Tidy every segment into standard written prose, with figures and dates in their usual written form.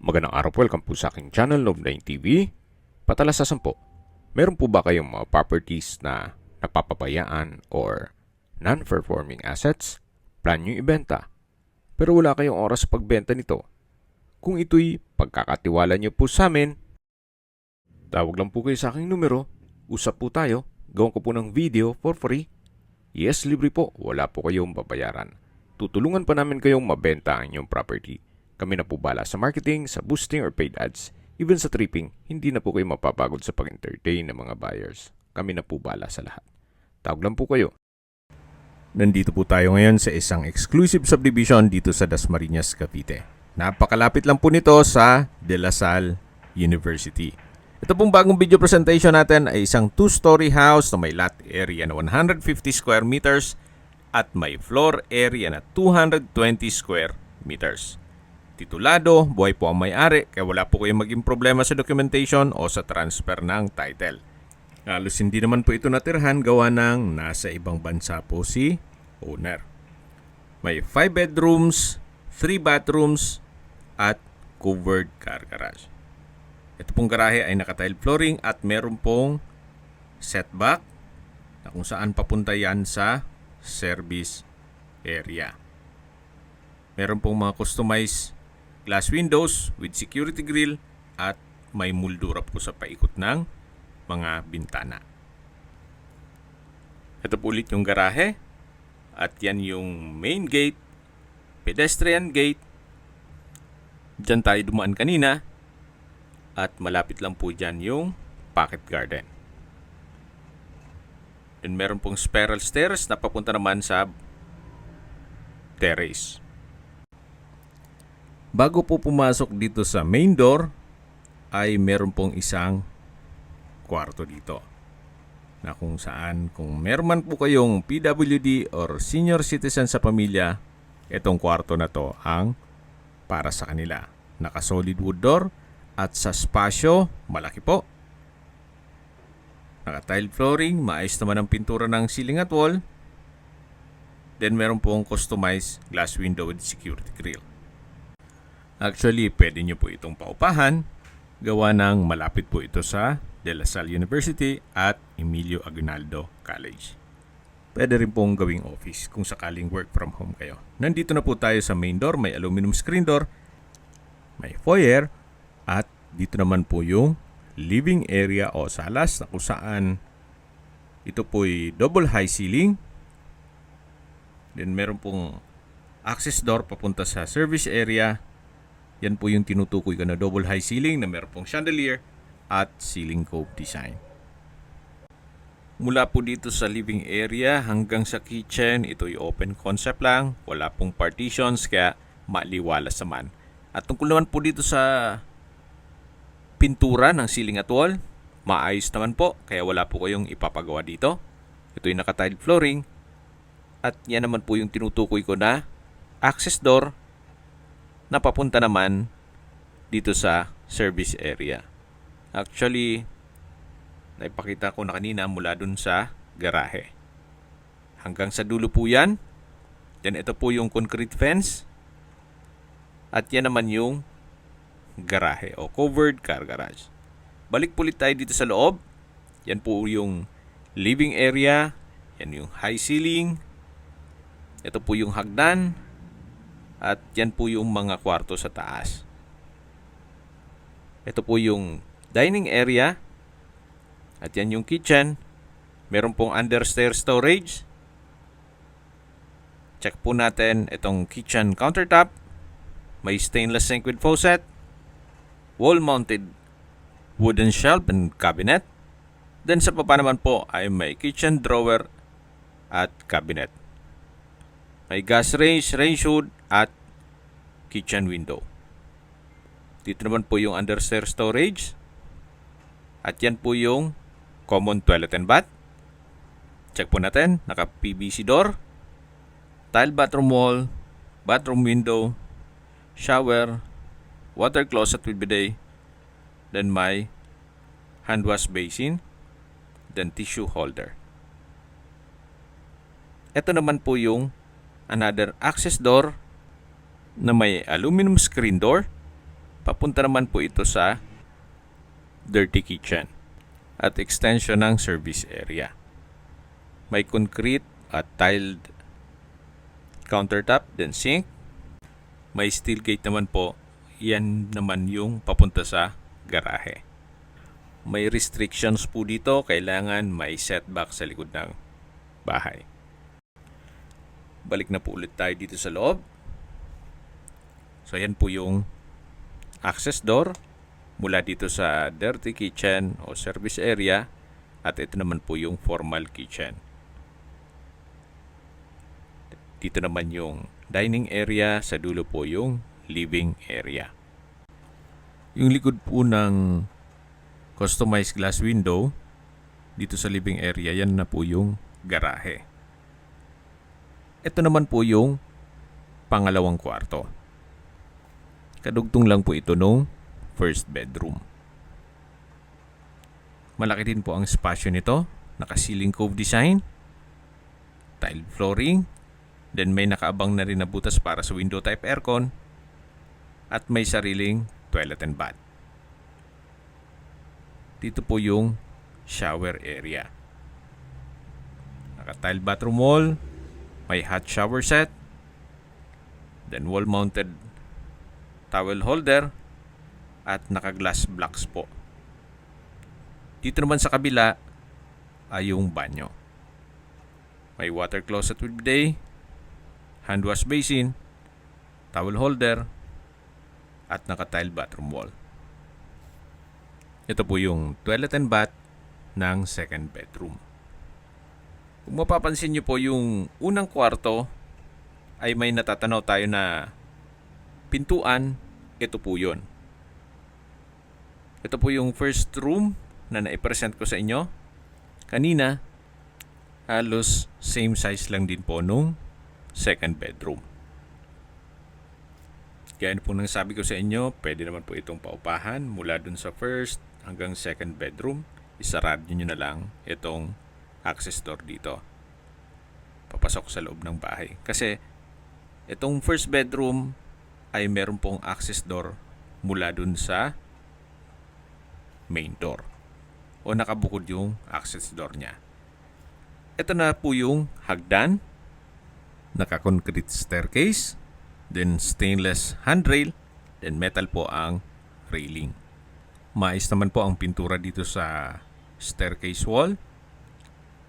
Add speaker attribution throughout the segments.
Speaker 1: Magandang araw po, welcome po sa aking channel, Love9 TV. Patalasasan po, meron po ba kayong mga properties na napapabayaan or non-performing assets? Plan nyo ibenta, pero wala kayong oras sa pagbenta nito. Kung ito'y pagkakatiwala nyo po sa amin, tawag lang po kayo sa aking numero, usap po tayo, gawin ko po ng video for free. Yes, libre po, wala po kayong babayaran. Tutulungan pa namin kayong mabenta ang inyong property. Kami na po bala sa marketing, sa boosting or paid ads. Even sa tripping, hindi na po kayo mapapagod sa pag-entertain ng mga buyers. Kami na po bala sa lahat. Tawag lang po kayo. Nandito po tayo ngayon sa isang exclusive subdivision dito sa Dasmariñas, Cavite. Napakalapit lang po nito sa De La Salle University. Ito pong bagong video presentation natin ay isang 2-story house na may lot area na 150 square meters at may floor area na 220 square meters. Titulado, buhay po ang may-ari kaya wala po kayong maging problema sa documentation o sa transfer ng title. Halos hindi naman po ito natirhan gawa ng nasa ibang bansa po si owner. May 5 bedrooms, 3 bathrooms at covered car garage. Ito pong garahe ay naka-tile flooring at meron pong setback na kung saan papunta yan sa service area. Meron pong mga customized glass windows with security grill at may moldura po sa paikot ng mga bintana. Ito po ulit yung garahe at yan yung main gate, pedestrian gate. Diyan tayo dumaan kanina at malapit lang po dyan yung pocket garden. Then meron pong spiral stairs na papunta naman sa terrace. Bago po pumasok dito sa main door, ay meron pong isang kwarto dito. Na kung saan, kung meron man po kayong PWD or senior citizen sa pamilya, itong kwarto na to ang para sa kanila. Naka-solid wood door at sa spasyo, malaki po. Naka-tile flooring, maayos naman ang pintura ng ceiling at wall. Then meron pong customized glass window with security grill. Actually, pwede nyo po itong paupahan. Gawa ng malapit po ito sa De La Salle University at Emilio Aguinaldo College. Pwede rin pong gawing office kung sakaling work from home kayo. Nandito na po tayo sa main door. May aluminum screen door. May foyer. At dito naman po yung living area o salas na kung saan ito po'y double high ceiling. Then meron pong access door papunta sa service area. Yan po yung tinutukoy ko na double high ceiling na meron pong chandelier at ceiling cove design. Mula po dito sa living area hanggang sa kitchen, ito'y open concept lang. Wala pong partitions kaya maliwalas naman. At tungkol naman po dito sa pintura ng ceiling at wall, maayos naman po kaya wala po kayong ipapagawa dito. Ito'y naka-tile flooring at yan naman po yung tinutukoy ko na access door na papunta naman dito sa service area. Actually, naipakita ko na kanina mula dun sa garahe. Hanggang sa dulo po yan. Then ito po yung concrete fence. At yan naman yung garahe o covered car garage. Balik po ulit tayo dito sa loob. Yan po yung living area. Yan yung high ceiling. Ito po yung hagdan. At yan po yung mga kwarto sa taas. Ito po yung dining area. At yan yung kitchen. Meron pong understairs storage. Check po natin itong kitchen countertop. May stainless sink with faucet. Wall-mounted wooden shelf and cabinet. Then sa baba naman po ay may kitchen drawer at cabinet. May gas range, range hood, at kitchen window. Dito naman po yung understairs storage. At yan po yung common toilet and bath. Check po natin. Naka-PVC door. Tile bathroom wall. Bathroom window. Shower. Water closet with bidet. Then may hand wash basin. Then tissue holder. Ito naman po yung another access door na may aluminum screen door papunta naman po ito sa dirty kitchen at extension ng service area. May concrete at tiled countertop, then sink. May steel gate naman po. Yan naman yung papunta sa garahe. May restrictions po dito. Kailangan may setback sa likod ng bahay. Balik na po ulit tayo dito sa loob. So yan po yung access door mula dito sa dirty kitchen o service area. At ito naman po yung formal kitchen. Dito naman yung dining area, sa dulo po yung living area. Yung likod po ng customized glass window dito sa living area, yan na po yung garahe. Ito naman po yung pangalawang kwarto. Kadugtong lang po ito nung first bedroom. Malaki din po ang spasyo nito. Naka-ceiling cove design, tiled flooring, then may nakaabang na rin na butas para sa window type aircon, at may sariling toilet and bath. Dito po yung shower area. Naka-tile bathroom wall, may hot shower set, then wall-mounted towel holder, at naka-glass blocks po. Dito naman sa kabila ay yung banyo. May water closet with bidet, hand wash basin, towel holder, at naka-tile bathroom wall. Ito po yung toilet and bath ng second bedroom. Kung mapapansin nyo po yung unang kwarto ay may natatanaw tayo na pintuan. Ito po yun. Ito po yung first room na naipresent ko sa inyo kanina. Halos same size lang din po nung second bedroom. Kaya po nang sabi ko sa inyo, pwede naman po itong paupahan mula dun sa first hanggang second bedroom. Isarado nyo na lang itong access door dito. Papasok sa loob ng bahay. Kasi itong first bedroom ay meron pong access door mula dun sa main door. O nakabukod yung access door niya. Ito na po yung hagdan. Naka-concrete staircase. Then stainless handrail. Then metal po ang railing. Mais naman po ang pintura dito sa staircase wall.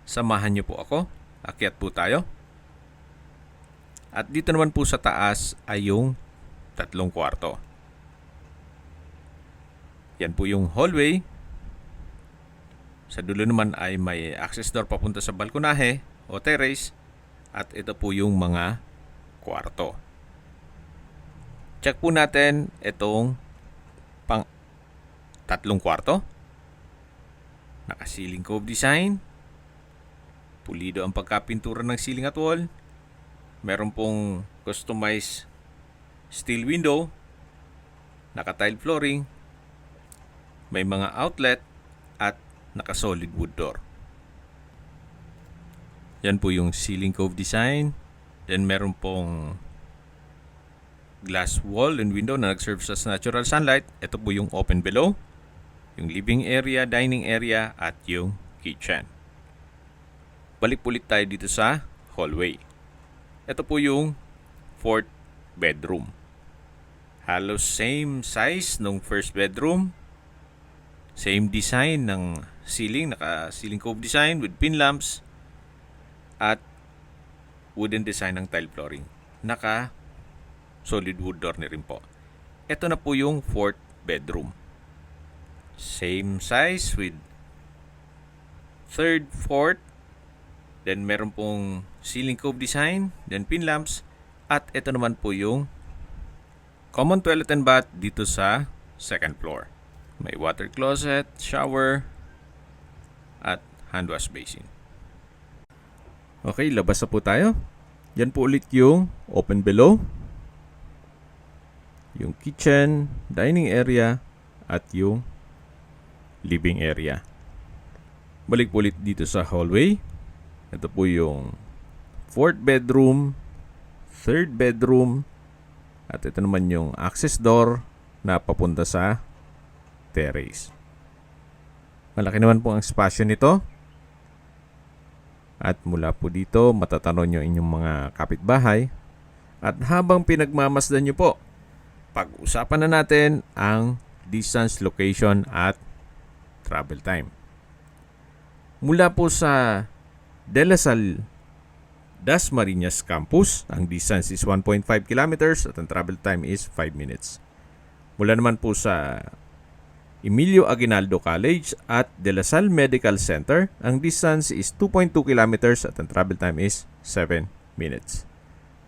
Speaker 1: Samahan niyo po ako. Akyat po tayo. At dito naman po sa taas ay yung tatlong kwarto. Yan po yung hallway. Sa dulo naman ay may access door papunta sa balkonahe o terrace. At ito po yung mga kwarto. Check po natin itong tatlong kwarto. Naka-ceiling cove design. Pulido ang pagkapintura ng ceiling at wall. Meron pong customized steel window. Naka-tile flooring. May mga outlet at naka-solid wood door. Yan po yung ceiling cove design. Then meron pong glass wall and window na nag-serve sa natural sunlight. Ito po yung open below. Yung living area, dining area, at yung kitchen. Balik ulit tayo dito sa hallway. Ito po yung fourth bedroom. Halos same size nung first bedroom. Same design ng ceiling. Naka-ceiling cove design with pin lamps. At wooden design ng tile flooring. Naka-solid wood door na rin po. Ito na po yung fourth bedroom. Same size with third, fourth. Then meron pong ceiling cove design. Then pin lamps. At ito naman po yung common toilet and bath dito sa second floor. May water closet, shower, at hand wash basin. Okay, labas na po tayo. Yan po ulit yung open below. Yung kitchen, dining area, at yung living area. Balik po ulit dito sa hallway. Ito po yung fourth bedroom, third bedroom, at ito naman yung access door
Speaker 2: na papunta sa terrace. Malaki naman po ang espasyo nito. At mula po dito, matatanong nyo inyong mga kapitbahay. At habang pinagmamasdan nyo po, pag-usapan na natin ang distance, location at travel time. Mula po sa De La Salle Dasmariñas Campus, ang distance is 1.5 kilometers at ang travel time is 5 minutes. Mula naman po sa Emilio Aguinaldo College at De La Salle Medical Center, ang distance is 2.2 kilometers at ang travel time is 7 minutes.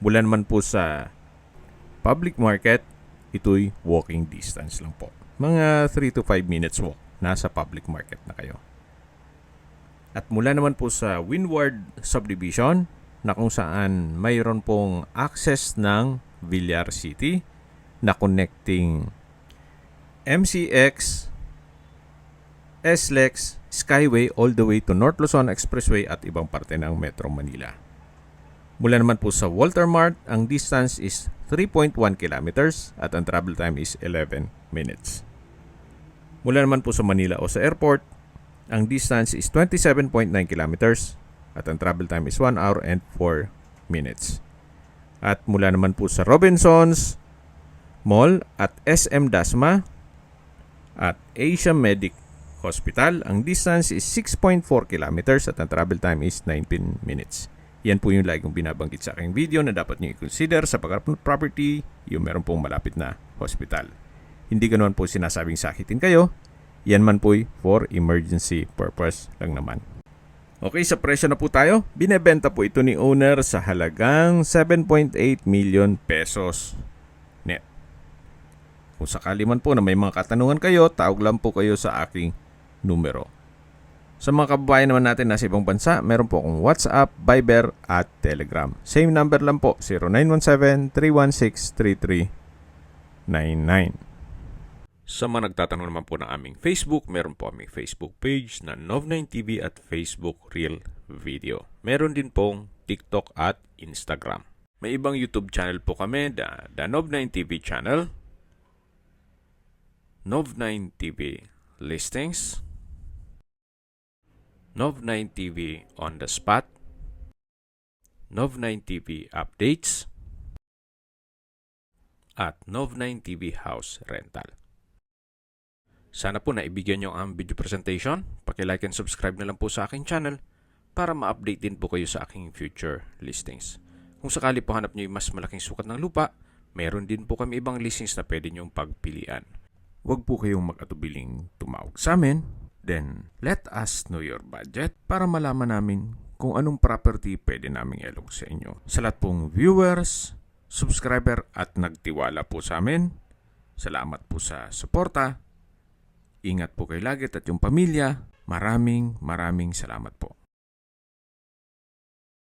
Speaker 2: Mula naman po sa Public Market, ito'y walking distance lang po. Mga 3 to 5 minutes walk, nasa Public Market na kayo. At mula naman po sa Windward Subdivision, na kung saan mayroon pong access ng Villar City na connecting MCX, SLEX, Skyway all the way to North Luzon Expressway at ibang parte ng Metro Manila. Mula naman po sa Walter Mart, ang distance is 3.1 kilometers at ang travel time is 11 minutes. Mula naman po sa Manila o sa airport, ang distance is 27.9 kilometers at ang travel time is 1 hour and 4 minutes. At mula naman po sa Robinsons Mall at SM Dasma at Asia Medic Hospital, ang distance is 6.4 kilometers at ang travel time is 19 minutes. Yan po yung lagi kong binabanggit sa aking video na dapat nyo i-consider sa pagharap ng property yung meron pong malapit na hospital. Hindi ko naman po sinasabing sakitin kayo. Yan man po for emergency purpose lang naman. Okay, sa presyo na po tayo. Binebenta po ito ni owner sa halagang 7.8 million pesos net. Kung sakali man po na may mga katanungan kayo, tawag lang po kayo sa aking numero. Sa mga kababayan naman natin nasa ibang bansa, meron po akong WhatsApp, Viber at Telegram. Same number lang po, 0917-316-3399.
Speaker 1: Sa mga nagtatanong naman po ng aming Facebook, meron po aming Facebook page na Nov9TV at Facebook Real Video. Meron din pong TikTok at Instagram. May ibang YouTube channel po kami, the Nov9TV channel, Nov9TV Listings, Nov9TV On The Spot, Nov9TV Updates, at Nov9TV House Rental. Sana po naibigyan nyo ang video presentation. Paki-like and subscribe na lang po sa aking channel para ma-update din po kayo sa aking future listings. Kung sakali po hanap nyo yung mas malaking sukat ng lupa, meron din po kami ibang listings na pwede nyong pagpilian. Huwag po kayong mag-atubiling tumawag sa amin. Then, let us know your budget para malaman namin kung anong property pwede naming ilog sa inyo. Sa lahat pong viewers, subscriber at nagtiwala po sa amin, salamat po sa suporta. Ingat po kayo lagi at yung pamilya. Maraming salamat po.